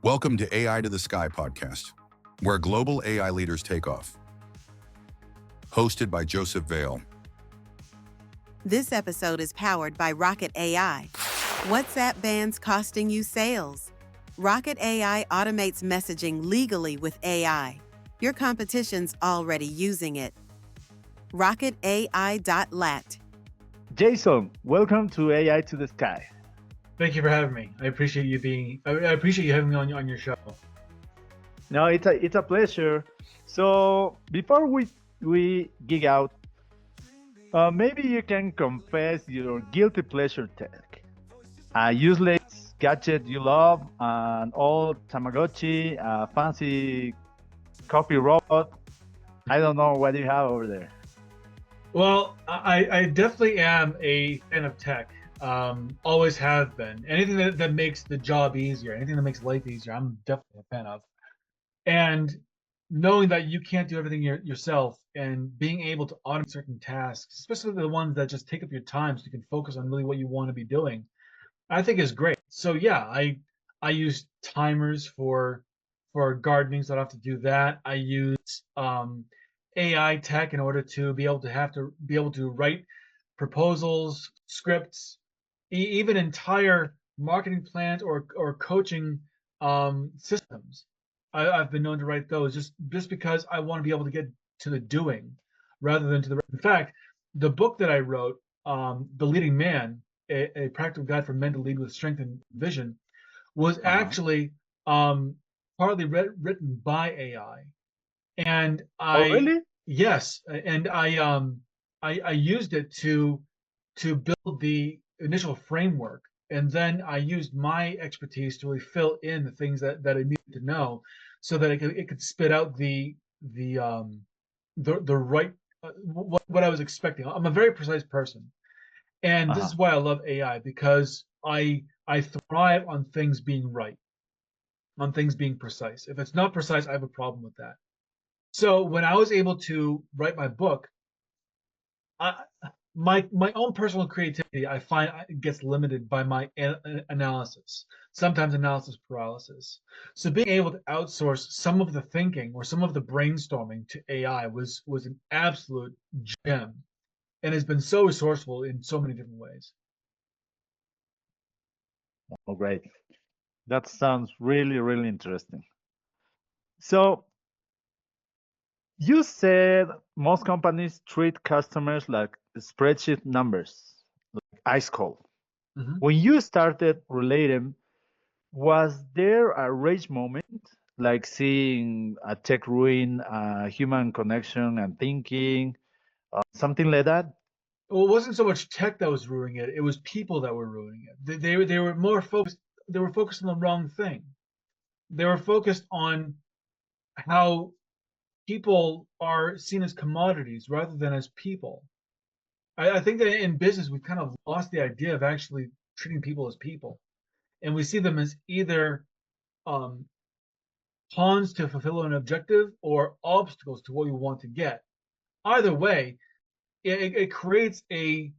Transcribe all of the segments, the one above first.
Welcome to AI to the Sky podcast, where global AI leaders take off. Hosted by Joseph Vale. This episode is powered by Rocket AI. WhatsApp bans costing you sales. Rocket AI automates messaging legally with AI. Your competition's already using it. RocketAI.lat. Jason, welcome to AI to the Sky. Thank you for having me. I appreciate you having me on your show. No, it's a pleasure. So before we gig out, maybe you can confess your guilty pleasure tech, a useless gadget you love, an old Tamagotchi, a fancy coffee robot. I don't know what you have over there. Well, I definitely am a fan of tech. Always have been. Anything that makes the job easier, anything that makes life easier, I'm definitely a fan of. And knowing that you can't do everything yourself and being able to automate certain tasks, especially the ones that just take up your time so you can focus on really what you want to be doing, I think is great. So yeah, I use timers for gardening, so I don't have to do that. I use AI tech in order to be able to write proposals, scripts, even entire marketing plans or coaching systems. I've been known to write those just because I want to be able to get to the doing rather than to the. In fact, the book that I wrote, The Leading Man, a practical guide for men to lead with strength and vision, was actually partly written by AI, and Oh, really? yes, and I used it to build the initial framework, and then I used my expertise to really fill in the things that I needed to know, so that it could spit out the right what I was expecting. I'm a very precise person, and this Uh-huh. is why I love AI, because I thrive on things being right, on things being precise. If it's not precise, I have a problem with that. So when I was able to write my book, I, my own personal creativity, I find gets limited by my analysis, sometimes analysis paralysis. So being able to outsource some of the thinking or some of the brainstorming to AI was an absolute gem, and has been so resourceful in so many different ways. Oh, great. That sounds really, really interesting. So you said most companies treat customers like spreadsheet numbers, like ice cold. Mhm. When you started Relatem, was there a rage moment, like seeing a tech ruin a human connection and thinking, something like that? Well, it wasn't so much tech that was ruining it; it was people that were ruining it. They were more focused. They were focused on the wrong thing. They were focused on how people are seen as commodities rather than as people. I think that in business we've kind of lost the idea of actually treating people as people, and we see them as either um, pawns to fulfill an objective or obstacles to what we want to get. Either way, it creates a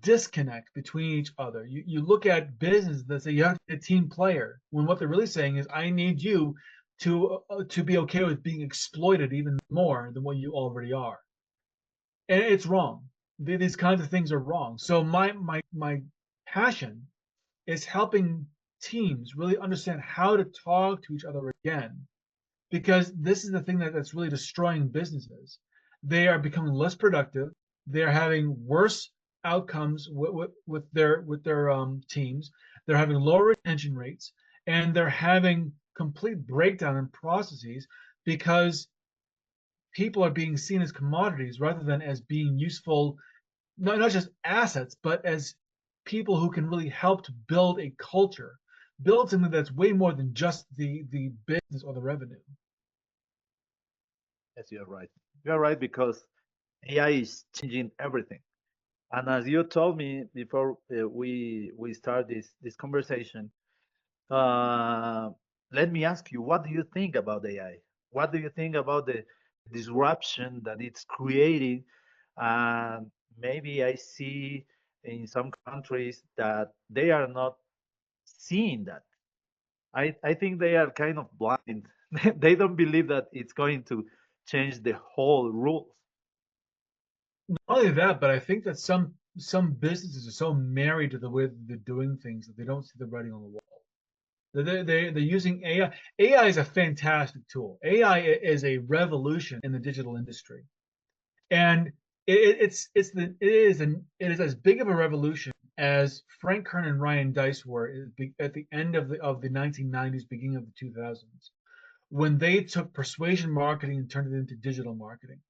disconnect between each other. You look at business that say you have to be a team player, when what they're really saying is, I need you to be okay with being exploited even more than what you already are, and it's wrong. These kinds of things are wrong. So my passion is helping teams really understand how to talk to each other again, because this is the thing that's really destroying businesses. They are becoming less productive. They're having worse outcomes with their teams. They're having lower retention rates, and they're having complete breakdown in processes because people are being seen as commodities rather than as being useful, not just assets, but as people who can really help to build a culture, build something that's way more than just the business or the revenue. Yes, you're right. You're right because AI is changing everything. And as you told me before we start this conversation, uh, let me ask you, what do you think about AI? What do you think about the disruption that it's creating? And maybe I see in some countries that they are not seeing that. I think they are kind of blind. They don't believe that it's going to change the whole rules. Not only that, but I think that some businesses are so married to the way that they're doing things that they don't see the writing on the wall. They're using AI. AI is a fantastic tool. AI is a revolution in the digital industry, and it is as big of a revolution as Frank Kern and Ryan Deiss were at the end of the 1990s, beginning of the 2000s, when they took persuasion marketing and turned it into digital marketing.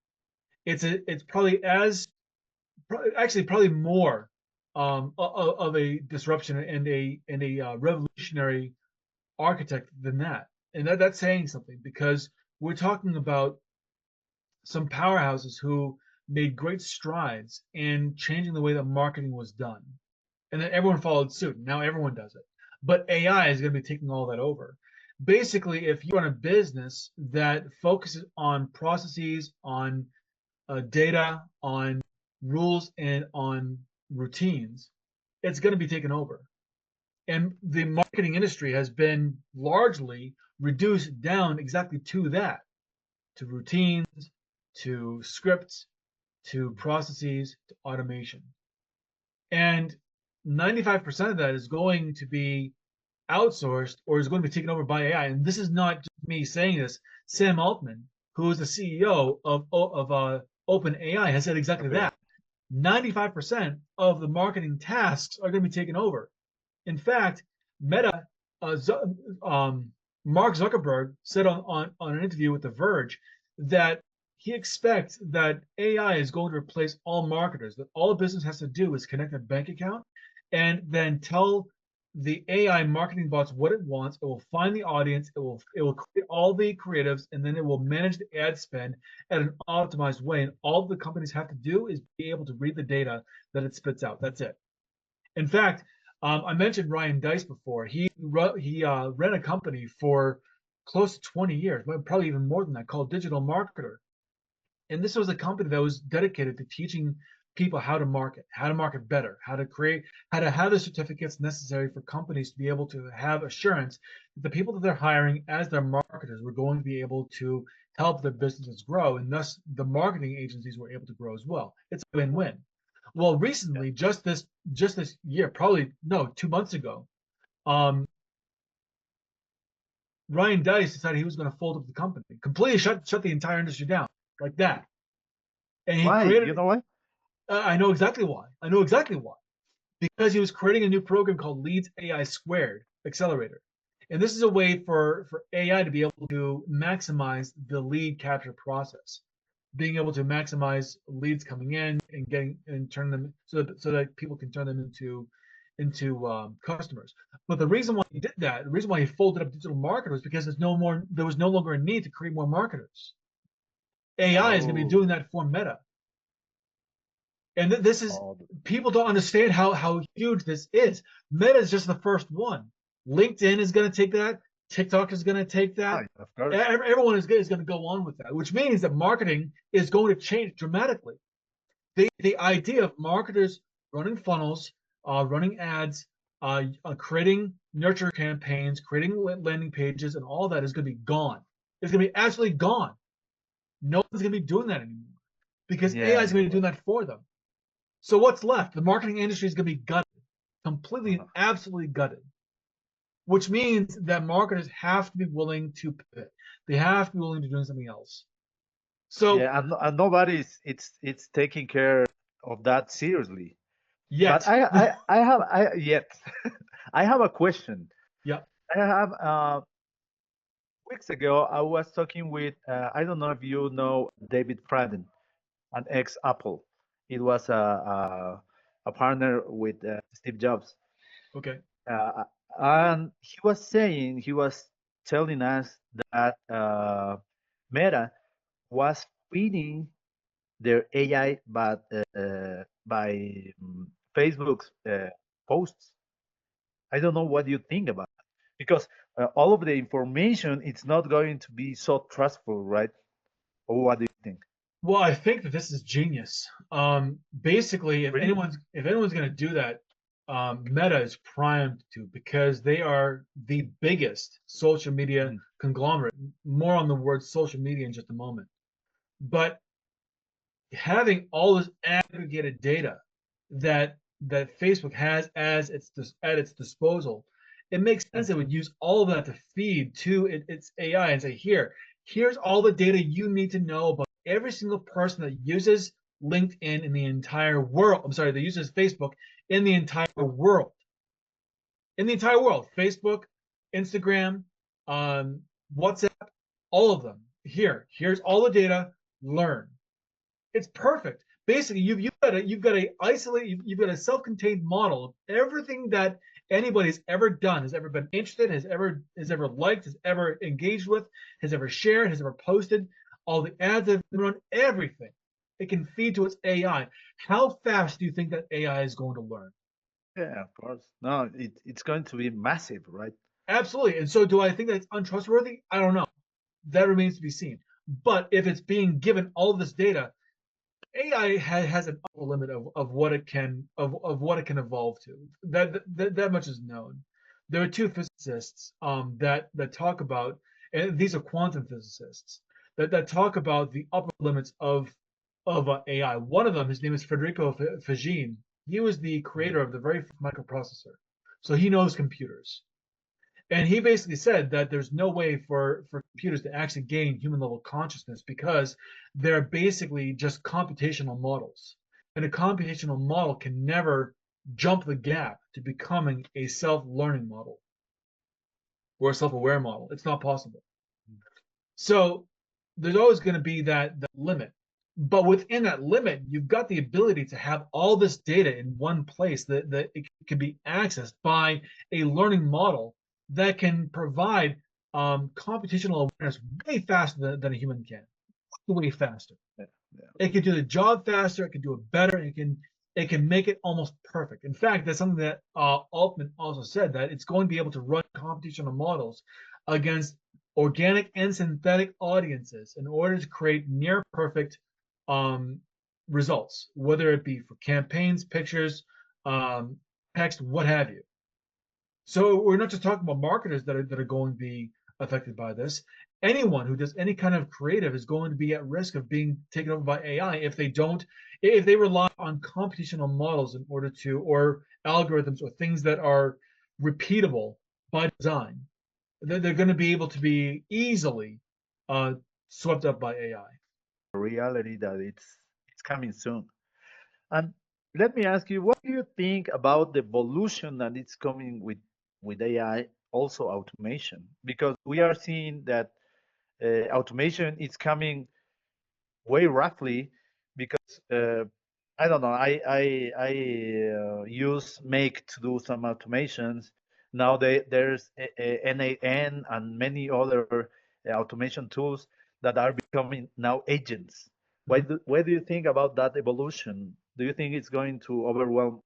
It's probably actually probably more of a disruption and a revolutionary architect than that. And that's saying something, because we're talking about some powerhouses who made great strides in changing the way that marketing was done. And then everyone followed suit. Now everyone does it. But AI is going to be taking all that over. Basically, if you run a business that focuses on processes, on data, on rules, and on routines, it's going to be taken over. And the marketing industry has been largely reduced down exactly to that, to routines, to scripts, to processes, to automation. And 95% of that is going to be outsourced or is going to be taken over by AI. And this is not just me saying this. Sam Altman, who is the CEO of OpenAI, has said exactly that. 95% of the marketing tasks are going to be taken over. In fact, Meta, Mark Zuckerberg said on an interview with The Verge that he expects that AI is going to replace all marketers, that all a business has to do is connect a bank account and then tell the AI marketing bots what it wants. It will find the audience, it will create all the creatives, and then it will manage the ad spend at an optimized way. And all the companies have to do is be able to read the data that it spits out. That's it. In fact, I mentioned Ryan Deiss before. He ran a company for close to 20 years, probably even more than that, called Digital Marketer. And this was a company that was dedicated to teaching people how to market better, how to have the certificates necessary for companies to be able to have assurance that the people that they're hiring as their marketers were going to be able to help their businesses grow, and thus the marketing agencies were able to grow as well. It's a win-win. Well, recently, just this year, probably no, 2 months ago, Ryan Deiss decided he was going to fold up the company, completely shut the entire industry down like that. And he Why? created. You know why? I know exactly why. I know exactly why. Because he was creating a new program called Leads AI Squared Accelerator. And this is a way for AI to be able to maximize the lead capture process, being able to maximize leads coming in and turn them so that people can turn them into customers. But the reason why he did that, the reason why he folded up digital marketers, because there was no longer a need to create more marketers. AI is going to be doing that for Meta. And this is, people don't understand how huge this is. Meta is just the first one. LinkedIn is going to take that. TikTok is going to take that. Of course. Everyone is going to go on with that, which means that marketing is going to change dramatically. The idea of marketers running funnels, running ads, creating nurture campaigns, creating landing pages, and all that is going to be gone. It's going to be absolutely gone. No one's going to be doing that anymore because AI is going to be doing that for them. So what's left? The marketing industry is going to be gutted, completely and absolutely gutted, which means that marketers have to be willing to pivot. They have to be willing to do something else. So and nobody's it's taking care of that seriously. Yet. But I have a question. Yeah. I have weeks ago I was talking with I don't know if you know David Fradden, an ex Apple. It was a partner with Steve Jobs. Okay. And he was telling us that Meta was feeding their AI, but by Facebook's posts. I don't know what you think about that, because all of the information it's not going to be so trustful, right? Or what do you think? Well, I think that this is genius. Basically, if Really? anyone's going to do that, Meta is primed to, because they are the biggest social media conglomerate. More on the word social media in just a moment. But having all this aggregated data that Facebook has at its disposal, it makes sense it would use all of that to feed to its AI and say, here's all the data you need to know about every single person that uses LinkedIn in the entire world. I'm sorry, that uses Facebook in the entire world. In the entire world, Facebook, Instagram, WhatsApp, all of them. Here's all the data. Learn. It's perfect. Basically, you've got a self-contained model of everything that anybody's ever done, has ever been interested, has ever liked, has ever engaged with, has ever shared, has ever posted, all the ads that have been run, everything. It can feed to its AI. How fast do you think that AI is going to learn? Yeah, of course. No, it's going to be massive, right? Absolutely. And so do I think that it's untrustworthy? I don't know. That remains to be seen. But if it's being given all of this data, AI has an upper limit of what it can evolve to. That much is known. There are two physicists that talk about, and these are quantum physicists that talk about the upper limits of AI. One of them, his name is Federico Fagin. He was the creator of the very first microprocessor, so he knows computers. And he basically said that there's no way for computers to actually gain human level consciousness because they're basically just computational models. And a computational model can never jump the gap to becoming a self-learning model or a self-aware model. It's not possible. So there's always going to be that limit. But within that limit, you've got the ability to have all this data in one place that it can be accessed by a learning model that can provide computational awareness way faster than a human can. Way faster. Yeah. It can do the job faster. It can do it better. It can make it almost perfect. In fact, that's something that Altman also said, that it's going to be able to run computational models against organic and synthetic audiences in order to create near perfect results, whether it be for campaigns, pictures, text, what have you. So we're not just talking about marketers that are going to be affected by this. Anyone who does any kind of creative is going to be at risk of being taken over by AI if they rely on computational models in order to, or algorithms or things that are repeatable by design. They're going to be able to be easily swept up by AI. Reality that it's coming soon. And let me ask you, what do you think about the evolution that it's coming with AI, also automation? Because we are seeing that automation is coming way roughly because I don't know. I use Make to do some automations. Now there's NAN and many other automation tools that are becoming now agents. What do you think about that evolution? Do you think it's going to overwhelm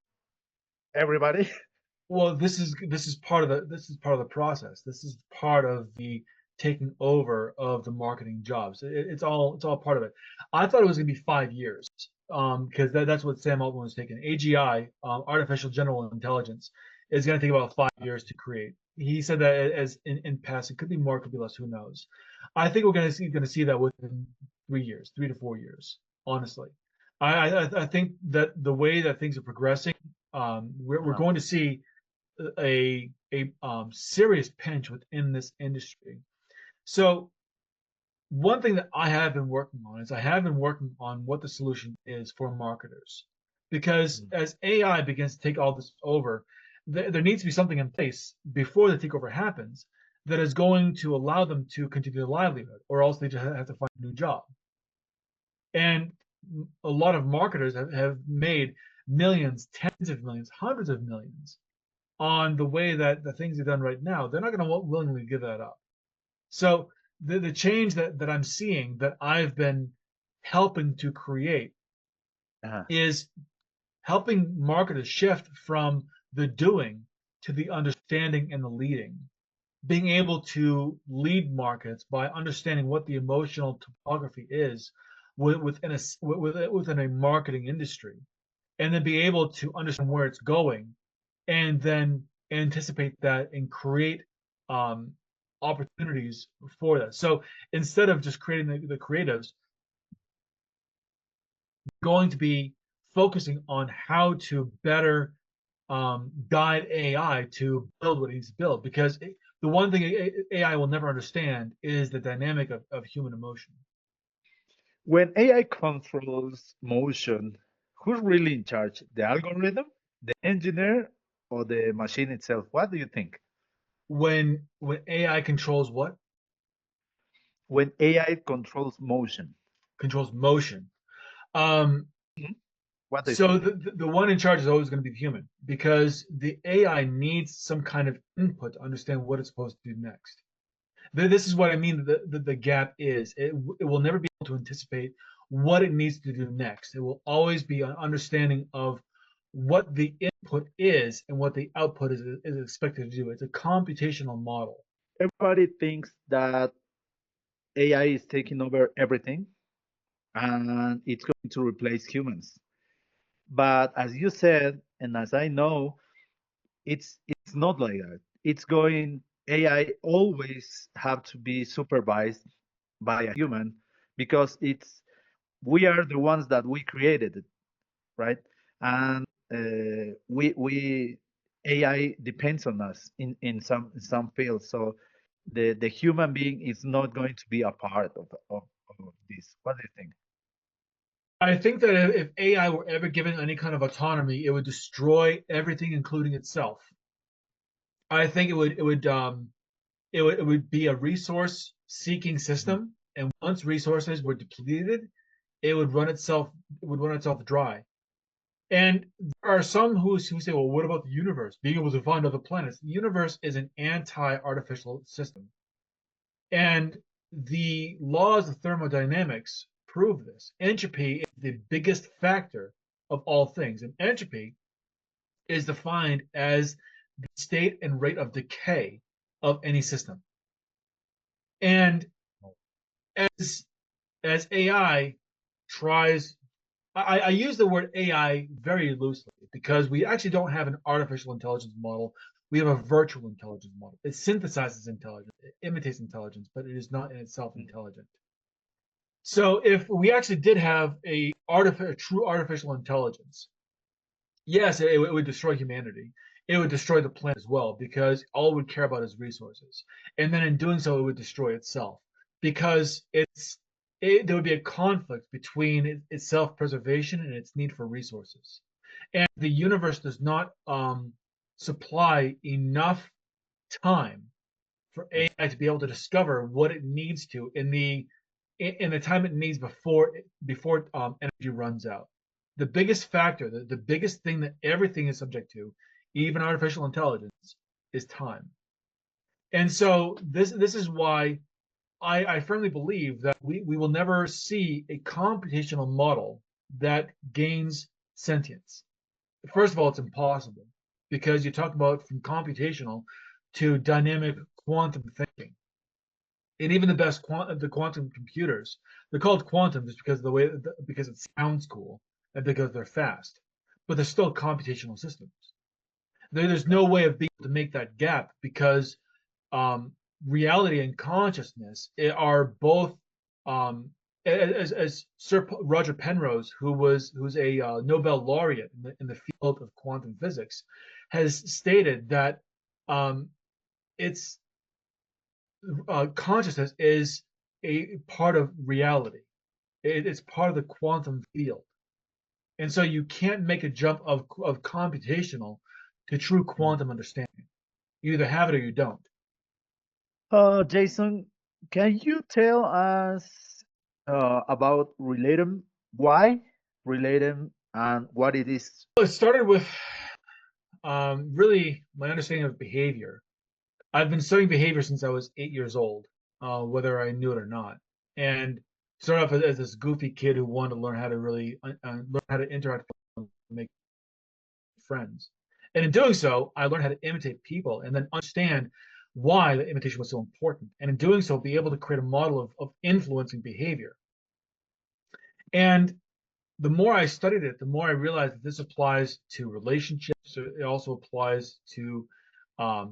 everybody? Well, this is part of the process. This is part of the taking over of the marketing jobs. It's all part of it. I thought it was going to be 5 years, because that's what Sam Altman was taking. AGI, artificial general intelligence, is going to take about 5 years to create. He said that as in past, it could be more, it could be less. Who knows? I think we're going to see that within 3 years, 3 to 4 years. Honestly, I think that the way that things are progressing, we're going to see a serious pinch within this industry. So one thing that I have been working on is I have been working on what the solution is for marketers, because as AI begins to take all this over, there needs to be something in place before the takeover happens that is going to allow them to continue their livelihood, or else they just have to find a new job. And a lot of marketers have made millions, tens of millions, hundreds of millions on the way that the things are done right now. They're not going to willingly give that up. So the change that I'm seeing, that I've been helping to create, is helping marketers shift from the doing to the understanding and the leading. Being able to lead markets by understanding what the emotional topography is within a marketing industry, and then be able to understand where it's going and then anticipate that and create um, opportunities for that. So instead of just creating the creatives, going to be focusing on how to better guide AI to build what it needs to build. Because the one thing AI will never understand is the dynamic of human emotion. When AI controls motion, who's really in charge? The algorithm, the engineer, or the machine itself? What do you think? When AI controls what? When AI controls motion, Controls motion. Um, mhm, what do you so think? the one in charge is always going to be the human because the AI needs some kind of input to understand what it's supposed to do next. This is what I mean. The gap is it will never be able to anticipate what it needs to do next. It will always be an understanding of what the input is and what the output is expected to do. It's a computational model. Everybody thinks that AI is taking over everything and it's going to replace humans. But as you said, and as I know, it's not like that. It's going AI always have to be supervised by a human because it's we are the ones that we created it, right? And we AI depends on us in some fields. So the human being is not going to be a part of this. What do you think? I think that if AI were ever given any kind of autonomy, it would destroy everything, including itself. I think it would be a resource seeking Mhm. system, and once resources were depleted, it would run itself dry. And there are some who say, well, what about the universe? Being able to find other planets. The universe is an anti-artificial system. And the laws of thermodynamics prove this. Entropy is the biggest factor of all things. And entropy is defined as the state and rate of decay of any system. And as AI tries, I use the word AI very loosely because we actually don't have an artificial intelligence model. We have a virtual intelligence model. It synthesizes intelligence, it imitates intelligence, but it is not in itself intelligent. So if we actually did have a true artificial intelligence, yes, it would destroy humanity. It would destroy the planet as well because all it would care about is resources. And then in doing so, it would destroy itself because there would be a conflict between its self-preservation and its need for resources. And the universe does not supply enough time for AI to be able to discover what it needs to in the time it needs before energy runs out. The biggest factor, the biggest thing that everything is subject to, even artificial intelligence, is time. And so this is why I firmly believe that we will never see a computational model that gains sentience. First of all, it's impossible because you talk about from computational to dynamic quantum thinking. And even the best the quantum computers, they're called quantum just because of the way because it sounds cool and because they're fast, but they're still computational systems. There's no way of being able to make that gap because um, reality and consciousness are both as Sir Roger Penrose, who's a Nobel laureate in the field of quantum physics, has stated that um, it's consciousness is a part of reality. It's part of the quantum field, and so you can't make a jump of computational to true quantum understanding. You either have it or you don't. Jason, can you tell us about Relatem? Why Relatem and what it is? Well, it started with really my understanding of behavior. I've been studying behavior since I was 8 years old, whether I knew it or not. And started off as this goofy kid who wanted to learn how to really learn how to interact with people and make friends. And in doing so, I learned how to imitate people and then understand why the imitation was so important. And in doing so, be able to create a model of influencing behavior. And the more I studied it, the more I realized that this applies to relationships. It also applies to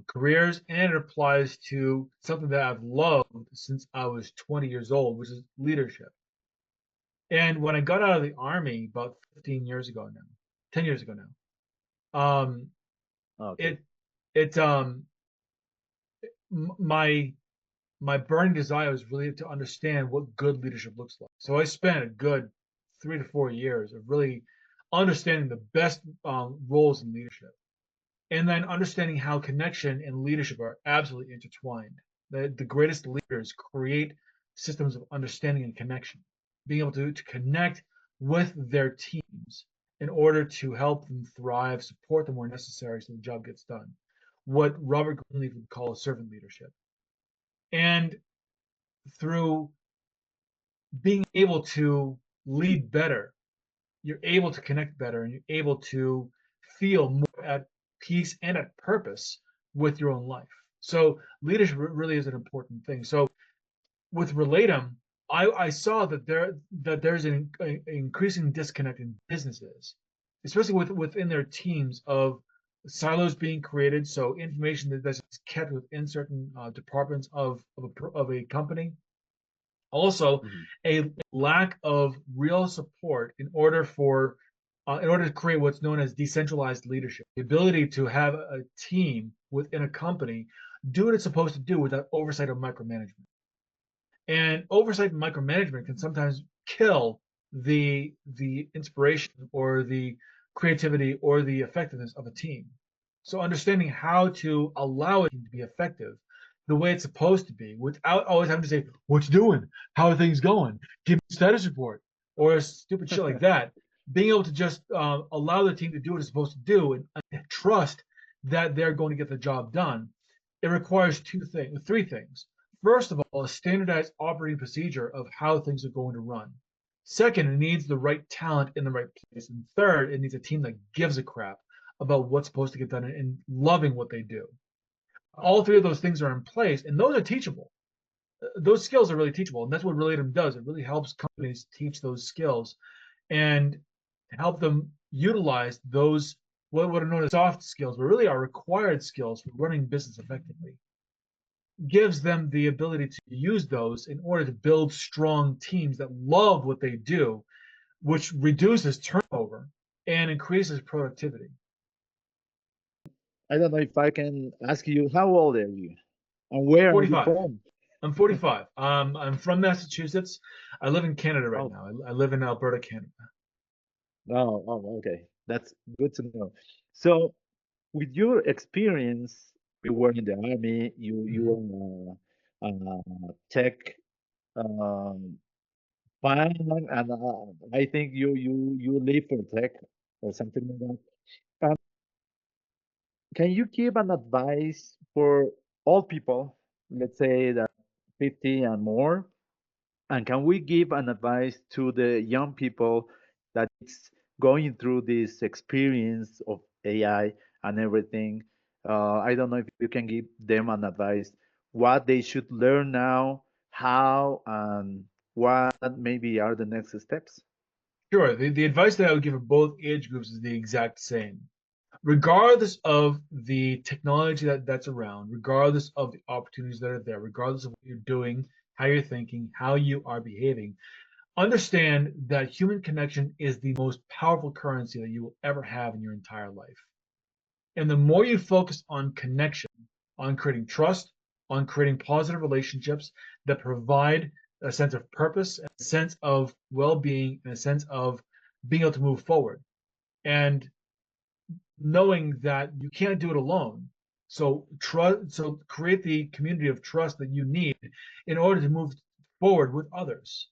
careers, and it applies to something that I've loved since I was 20 years old, which is leadership. And when I got out of the army about 15 years ago now, 10 years ago now, Okay. it it my my burning desire was really to understand what good leadership looks like. So I spent a good 3 to 4 years of really understanding the best roles in leadership, and then understanding how connection and leadership are absolutely intertwined. The greatest leaders create systems of understanding and connection, being able to connect with their teams in order to help them thrive, support them where necessary so the job gets done. What Robert Greenleaf would call a servant leadership. And through being able to lead better, you're able to connect better, and you're able to feel more at peace and at purpose with your own life. So leadership really is an important thing. So with Relatem, I saw that there's an increasing disconnect in businesses, especially within their teams, of silos being created. So information that's kept within certain departments of a company. Also, Mhm. a lack of real support in order to create what's known as decentralized leadership, the ability to have a team within a company do what it's supposed to do without oversight of micromanagement. And oversight and micromanagement can sometimes kill the inspiration or the creativity or the effectiveness of a team. So understanding how to allow it to be effective the way it's supposed to be without always having to say, "What you doing? How are things going? Give me a status report," or stupid shit like that. Being able to just allow the team to do what it's supposed to do, and trust that they're going to get the job done. It requires three things. First of all, a standardized operating procedure of how things are going to run. Second, it needs the right talent in the right place. And third, it needs a team that gives a crap about what's supposed to get done and loving what they do. All three of those things are in place, and those are teachable. Those skills are really teachable, and that's what Relatum does. It really helps companies teach those skills and help them utilize those what are known as soft skills, but really are required skills for running business effectively. Gives them the ability to use those in order to build strong teams that love what they do, which reduces turnover and increases productivity. I don't know if I can ask you, how old are you? And where are you 45. from? I'm 45. I'm from Massachusetts. I live in Canada right Oh, now. I live in Alberta, Canada. okay. That's good to know. So, with your experience, you were in the army, you Mhm. were a tech um, fan, and I think you live for tech or something like that. Can you give an advice for all people, let's say that 50 and more? And can we give an advice to the young people that is going through this experience of AI and everything? I don't know if you can give them an advice, what they should learn now, how, and what maybe are the next steps? Sure. The advice that I would give for both age groups is the exact same. Regardless of the technology that's around, regardless of the opportunities that are there, regardless of what you're doing, how you're thinking, how you are behaving, understand that human connection is the most powerful currency that you will ever have in your entire life. And the more you focus on connection, on creating trust, on creating positive relationships that provide a sense of purpose, a sense of well being, and a sense of being able to move forward, and knowing that you can't do it alone. So create the community of trust that you need in order to move forward with others.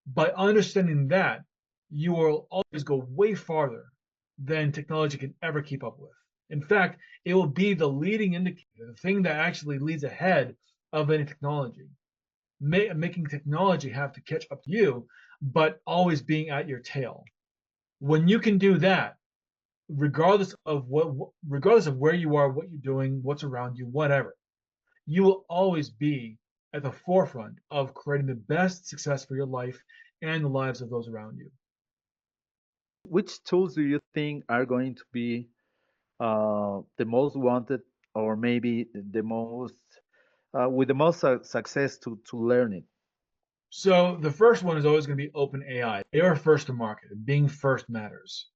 By understanding that, you will always go way farther than technology can ever keep up with. In fact, it will be the leading indicator, the thing that actually leads ahead of any technology, making technology have to catch up to you, but always being at your tail. When you can do that, regardless of where you are, what you're doing, what's around you, whatever, you will always be at the forefront of creating the best success for your life and the lives of those around you. which tools do you think are going to be the most wanted, or maybe the most with the most success to learn it? So the first one is always going to be open AI. They are first to market, and being first matters.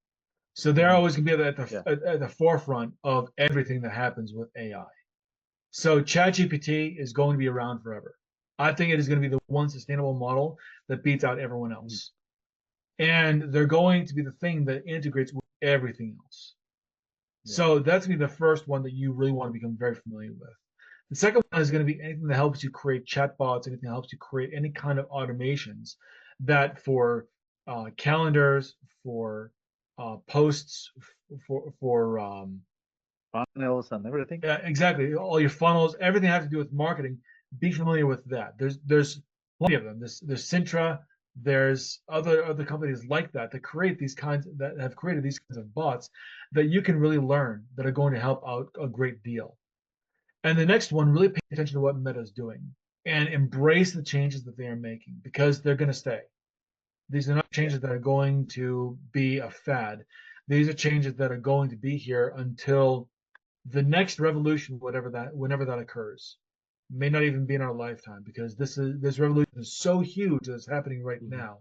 So they're Hmm. always going to be Yeah. at the forefront of everything that happens with AI. So ChatGPT is going to be around forever. I think it is going to be the one sustainable model that beats out everyone Mhm. else. And they're going to be the thing that integrates with everything else. Yeah. So that's going to be the first one that you really want to become very familiar with. The second one is going to be anything that helps you create chatbots, anything that helps you create any kind of automations that for calendars, for posts, for Funnels and everything. exactly all your funnels, everything that has to do with marketing. Be familiar with that. There's plenty of them. There's Sintra. There's other companies like that that create these kinds that have created these kinds of bots that you can really learn that are going to help out a great deal. And the next one, really pay attention to what Meta is doing and embrace the changes that they are making because they're going to stay. These are not Yeah. changes that are going to be a fad. These are changes that are going to be here until the next revolution, whenever that occurs. May not even be in our lifetime because this revolution is so huge that it's happening right Mhm. now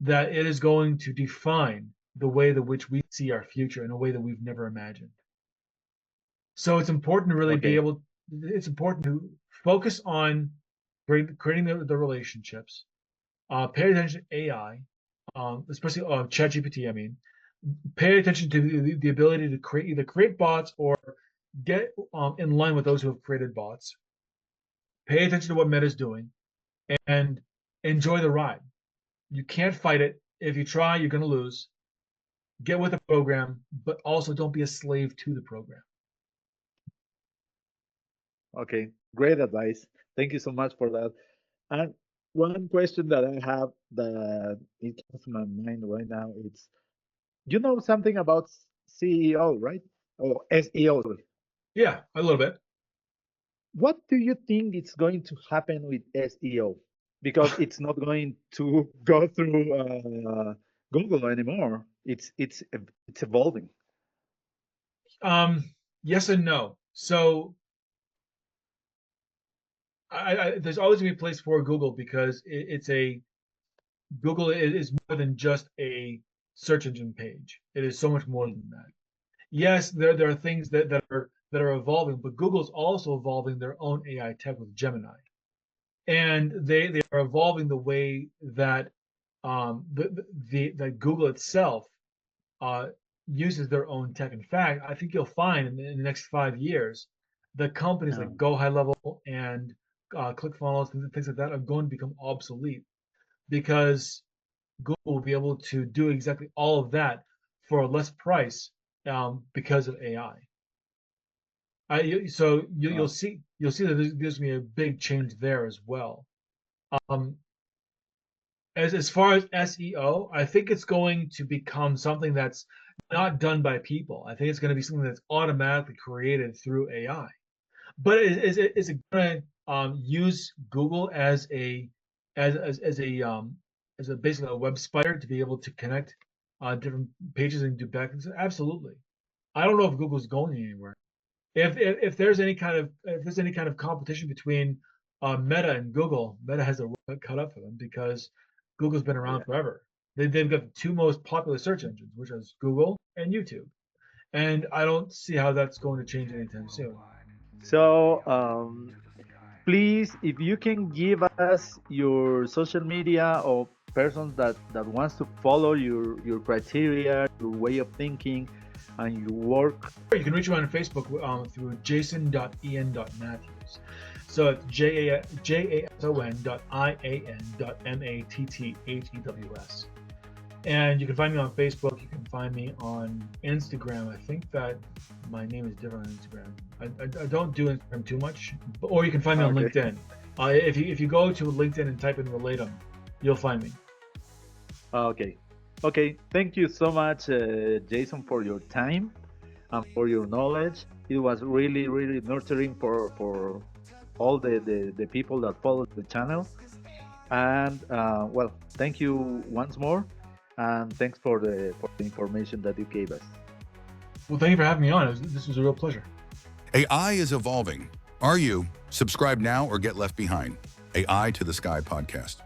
that it is going to define the way that which we see our future in a way that we've never imagined. So it's important to really be Okay. able, it's important to focus on creating the relationships, pay attention to AI, especially ChatGPT, I mean, pay attention to the ability to create bots or get in line with those who have created bots. Pay attention to what Meta's doing and enjoy the ride. You can't fight it. If you try, you're going to lose. Get with the program, but also don't be a slave to the program. Okay. Great advice. Thank you so much for that. And one question that I have that it comes to my mind right now is, you know something about CEO, right? Or SEO. Sorry. Yeah, a little bit. What do you think is going to happen with SEO? Because it's not going to go through Google anymore. It's evolving. Um, yes and no. So there's always going to be a place for Google because it's a Google is more than just a search engine page. It is so much more Mm. than that. Yes, there are things that are evolving, but Google's also evolving their own AI tech with Gemini, and they are evolving the way that that Google itself uh, uses their own tech. In fact, I think you'll find in the next 5 years, the companies like Um, Go High Level and ClickFunnels and things like that are going to become obsolete because Google will be able to do exactly all of that for a less price because of AI. So uh, you'll see that there's going to be a big change there as well. Um, as far as SEO, I think it's going to become something that's not done by people. I think it's going to be something that's automatically created through AI. But is it going to use Google as a basically a web spider to be able to connect different pages and do backlinks? Absolutely. I don't know if Google's going anywhere. If there's any kind of competition between Meta and Google, Meta has a work cut up for them because Google's been around yeah. forever. They've got the two most popular search engines, which is Google and YouTube, and I don't see how that's going to change anytime soon. So, please, if you can give us your social media or persons that wants to follow your criteria, your way of thinking, and your work. You can reach me on Facebook through jason.en.matthews. So it's jason.ian.mattthews. And you can find me on Facebook. You can find me on Instagram. I think that my name is different on Instagram. I don't do Instagram too much. Or you can find me on Okay. LinkedIn. If you go to LinkedIn and type in Relatem, you'll find me. Okay. Okay. Thank you so much, Jason, for your time and for your knowledge. It was really, really nurturing for all the people that follow the channel. And well, thank you once more. And thanks for the information that you gave us. Well, thank you for having me on. This was a real pleasure. AI is evolving. Are you? Subscribe now or get left behind. AI to the Sky podcast.